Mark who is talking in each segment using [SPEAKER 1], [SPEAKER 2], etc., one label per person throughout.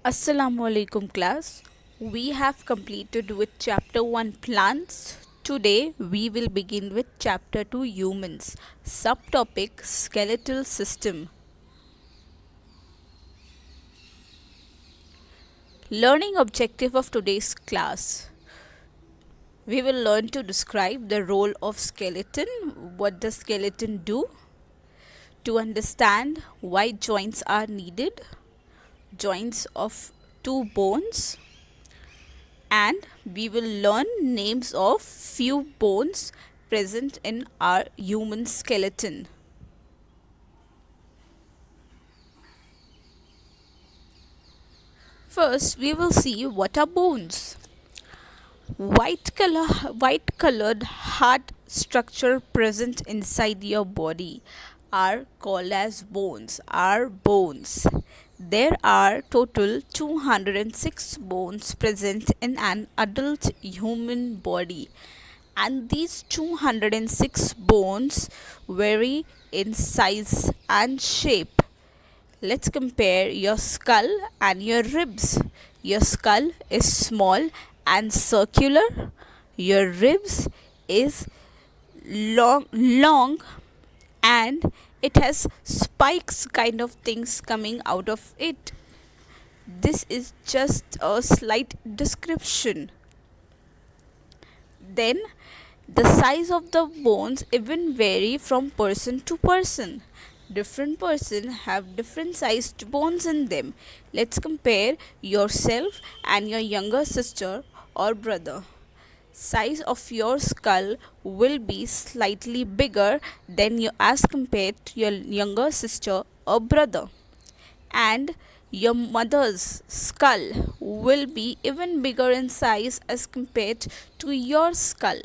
[SPEAKER 1] Assalamu alaikum class. We have completed with chapter 1 plants. Today we will begin with chapter 2 humans. Subtopic skeletal system. Learning objective of today's class. We will learn to describe the role of skeleton, what does skeleton do, to understand why joints are needed, joints of two bones, and we will learn names of few bones present in our human skeleton. First, we will see what are bones. White colored hard structure present inside your body are called as bones. Are bones. There are total 206 bones present in an adult human body, and these 206 bones vary in size and shape. Let's compare your skull and your ribs. Your skull is small and circular. Your ribs is long and it has spikes kind of things coming out of it. This is just a slight description. Then the size of the bones even vary from person to person. Different person have different sized bones in them. Let's compare yourself and your younger sister or brother. Size of your skull will be slightly bigger than you as compared to your younger sister or brother, and your mother's skull will be even bigger in size as compared to your skull.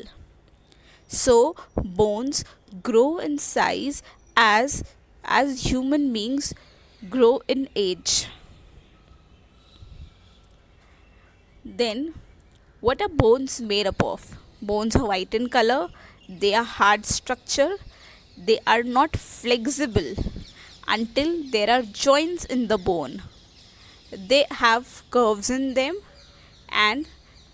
[SPEAKER 1] So bones grow in size as human beings grow in age. Then what are bones made up of? Bones are white in color, they are hard structure, they are not flexible until there are joints in the bone. They have curves in them. And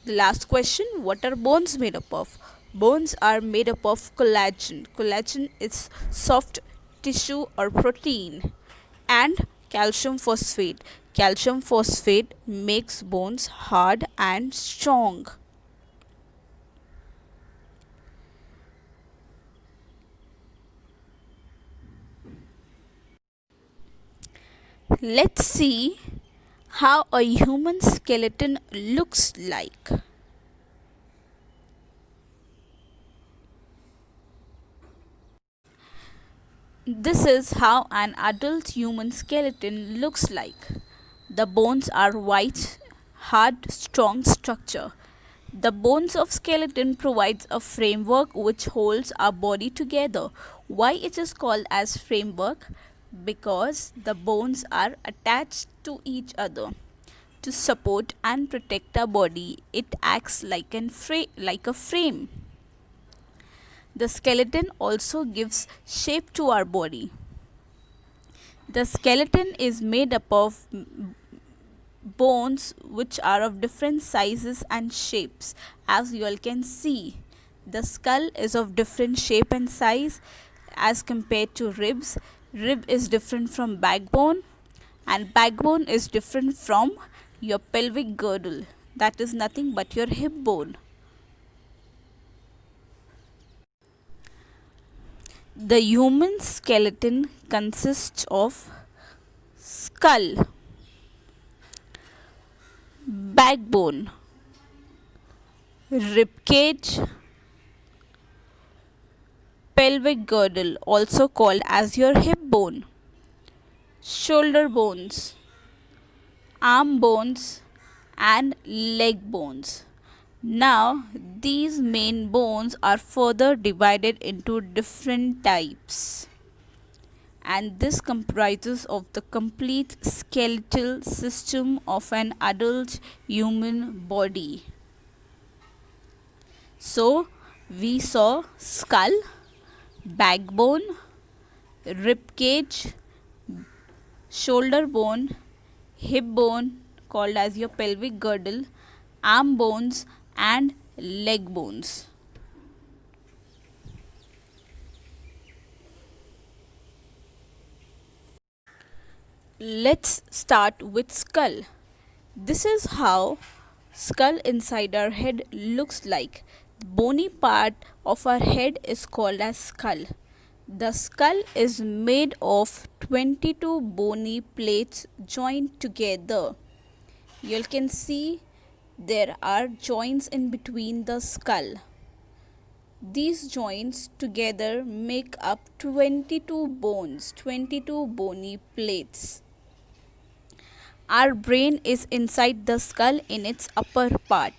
[SPEAKER 1] the last question, what are bones made up of? Bones are made up of collagen. Collagen is soft tissue or protein, and calcium phosphate. Calcium phosphate makes bones hard and strong. Let's see how a human skeleton looks like. This is how an adult human skeleton looks like. The bones are white, hard, strong structure. The bones of skeleton provides a framework which holds our body together. Why it is called as framework? Because the bones are attached to each other to support and protect our body. It acts like a frame. The skeleton also gives shape to our body. The skeleton is made up of bones which are of different sizes and shapes. As you all can see, the skull is of different shape and size as compared to ribs. Rib is different from backbone, and backbone is different from your pelvic girdle. That is nothing but your hip bone. The human skeleton consists of skull, backbone, ribcage, pelvic girdle, also called as your hip bone, shoulder bones, arm bones, and leg bones. Now, these main bones are further divided into different types, and this comprises of the complete skeletal system of an adult human body. So, we saw skull, backbone, rib cage, shoulder bone, hip bone, called as your pelvic girdle, arm bones and leg bones. Let's start with skull. This is how skull inside our head looks like. The bony part of our head is called as skull. The skull is made of 22 bony plates joined together. You can see there are joints in between the skull. These joints together make up 22 bones, 22 bony plates. Our brain is inside the skull in its upper part.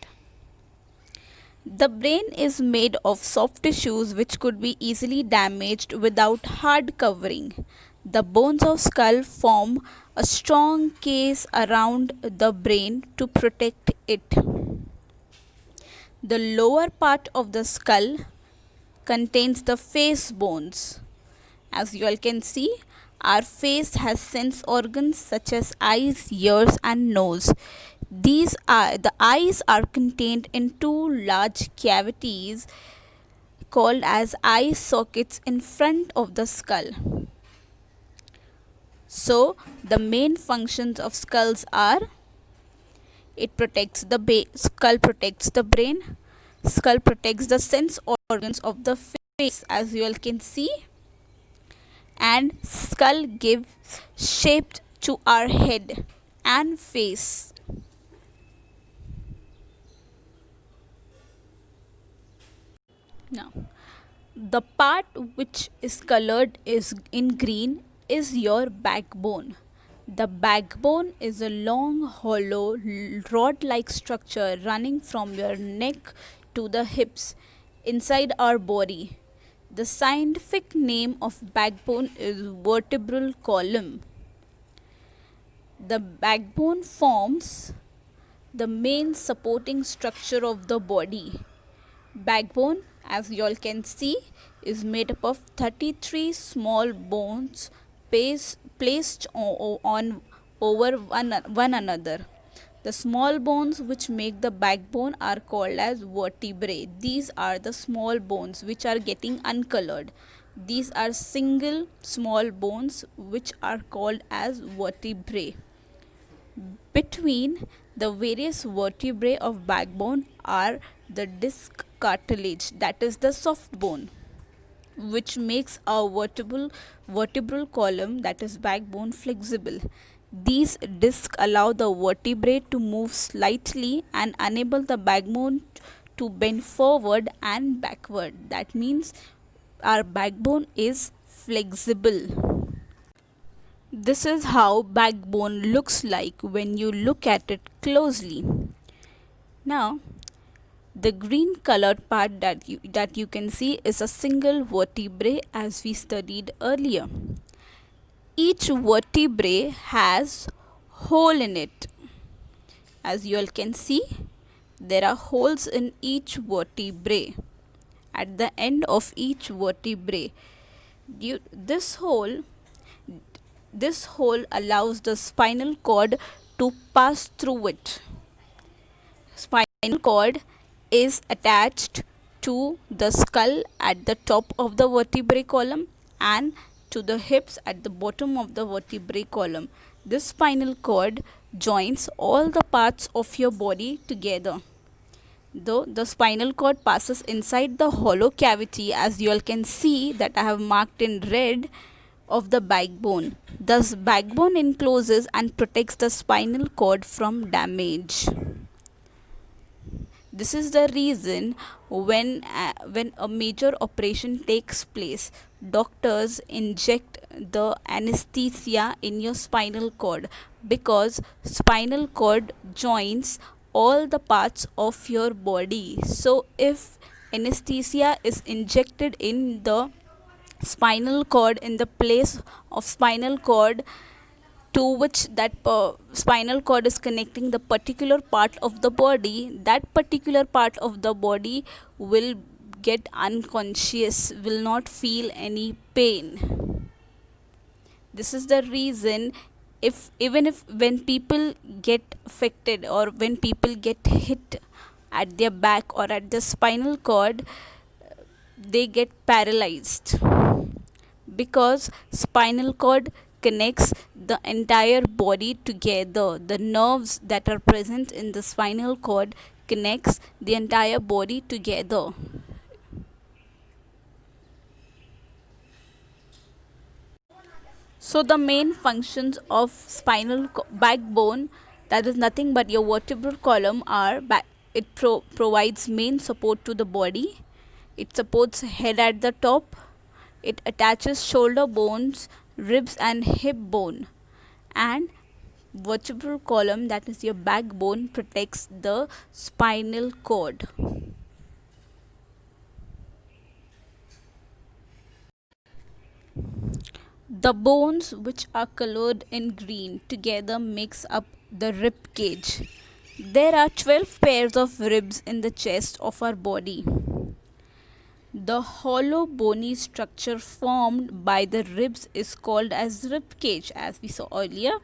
[SPEAKER 1] The brain is made of soft tissues which could be easily damaged without hard covering. The bones of skull form a strong case around the brain to protect it. The lower part of the skull contains the face bones. As you all can see, our face has sense organs such as eyes, ears and nose. The eyes are contained in two large cavities called as eye sockets in front of the skull. So, the main functions of skulls are: skull protects the brain, skull protects the sense organs of the face, as you all can see, and skull gives shape to our head and face. Now, the part which is colored is in green is your backbone. The backbone is a long, hollow, rod-like structure running from your neck to the hips inside our body. The scientific name of backbone is vertebral column. The backbone forms the main supporting structure of the body. Backbone, as you all can see, is made up of 33 small bones placed on over one another. The small bones which make the backbone are called as vertebrae. These are the small bones which are getting uncolored. These are single small bones which are called as vertebrae. Between the various vertebrae of backbone are the disc cartilage, that is the soft bone, which makes our vertebral column, that is backbone, flexible. These discs allow the vertebrae to move slightly and enable the backbone to bend forward and backward. That means our backbone is flexible. This is how backbone looks like when you look at it closely. Now, the green colored part that you can see is a single vertebrae, as we studied earlier. Each vertebrae has hole in it. As you all can see, there are holes in each vertebrae. At the end of each vertebrae, this hole allows the spinal cord to pass through it. Spinal cord is attached to the skull at the top of the vertebrae column and to the hips at the bottom of the vertebrae column. This spinal cord joins all the parts of your body together. Though the spinal cord passes inside the hollow cavity, as you all can see that I have marked in red, of the backbone. Thus, backbone encloses and protects the spinal cord from damage. This is the reason when a major operation takes place, doctors inject the anesthesia in your spinal cord, because spinal cord joins all the parts of your body. So if anesthesia is injected in the spinal cord, in the place of spinal cord to which that spinal cord is connecting the particular part of the body, that particular part of the body will get unconscious, will not feel any pain. This is the reason if even if when people get affected or when people get hit at their back or at the spinal cord, they get paralyzed because spinal cord connects the entire body together. The nerves that are present in the spinal cord connects the entire body together. So the main functions of backbone, that is nothing but your vertebral column, are it provides main support to the body. It supports head at the top. It attaches shoulder bones, ribs and hip bone. And vertebral column, that is your backbone, protects the spinal cord. The bones, which are colored in green, together makes up the rib cage. There are 12 pairs of ribs in the chest of our body. The hollow bony structure formed by the ribs is called as rib cage, as we saw earlier.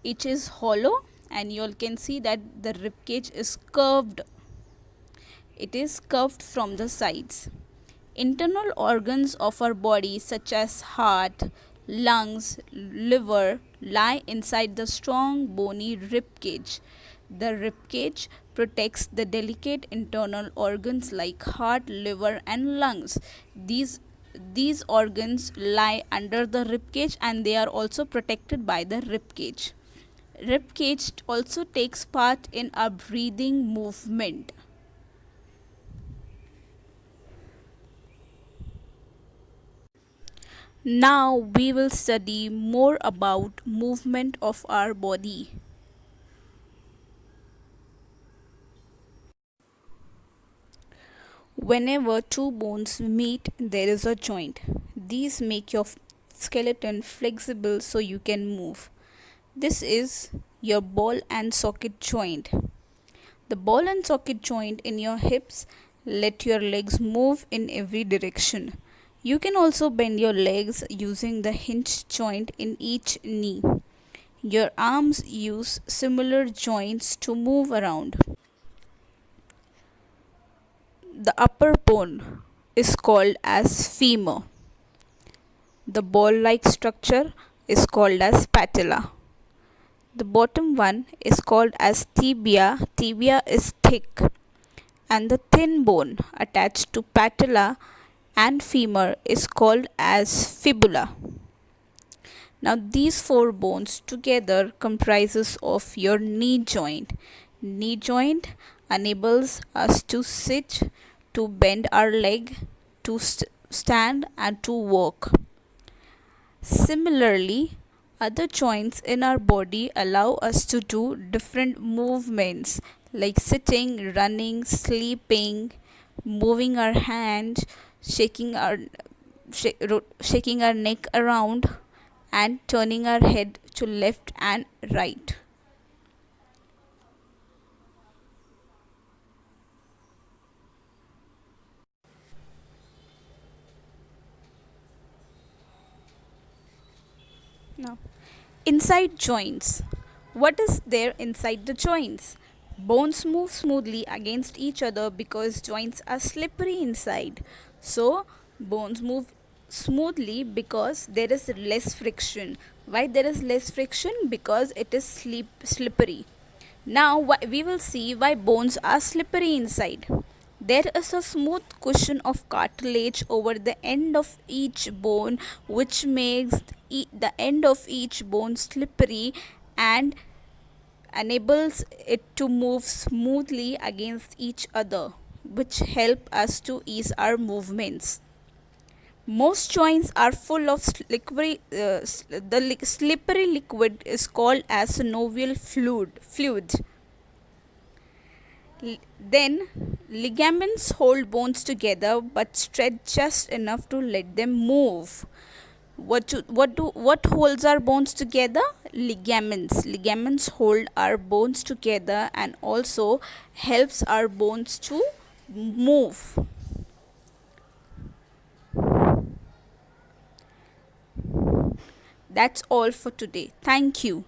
[SPEAKER 1] It is hollow, and you all can see that the rib cage is curved. It is curved from the sides. Internal organs of our body, such as heart, lungs, liver, lie inside the strong bony rib cage. The rib cage protects the delicate internal organs like heart, liver, and lungs. These organs lie under the rib cage, and they are also protected by the rib cage. Rib cage also takes part in our breathing movement. Now we will study more about movement of our body. Whenever two bones meet, there is a joint. These make your skeleton flexible so you can move. This is your ball and socket joint. The ball and socket joint in your hips let your legs move in every direction. You can also bend your legs using the hinge joint in each knee. Your arms use similar joints to move around. The upper bone is called as femur. The ball-like structure is called as patella. The bottom one is called as tibia. Tibia is thick, and the thin bone attached to patella and femur is called as fibula. Now these four bones together comprises of your knee joint. Knee joint enables us to sit, to bend our leg, to stand and to walk. Similarly, other joints in our body allow us to do different movements like sitting, running, sleeping, moving our hands, shaking our neck around, and turning our head to left and right. Now, inside joints. What is there inside the joints? Bones move smoothly against each other because joints are slippery inside. So, bones move smoothly because there is less friction. Why there is less friction? Because it is slippery. Now, we will see why bones are slippery inside. There is a smooth cushion of cartilage over the end of each bone, which makes the end of each bone slippery and enables it to move smoothly against each other, which help us to ease our movements. Most joints are full of slippery liquid is called as synovial fluid. Then ligaments hold bones together but stretch just enough to let them move. What holds our bones together? Ligaments. Ligaments hold our bones together and also helps our bones to move. That's all for today. Thank you.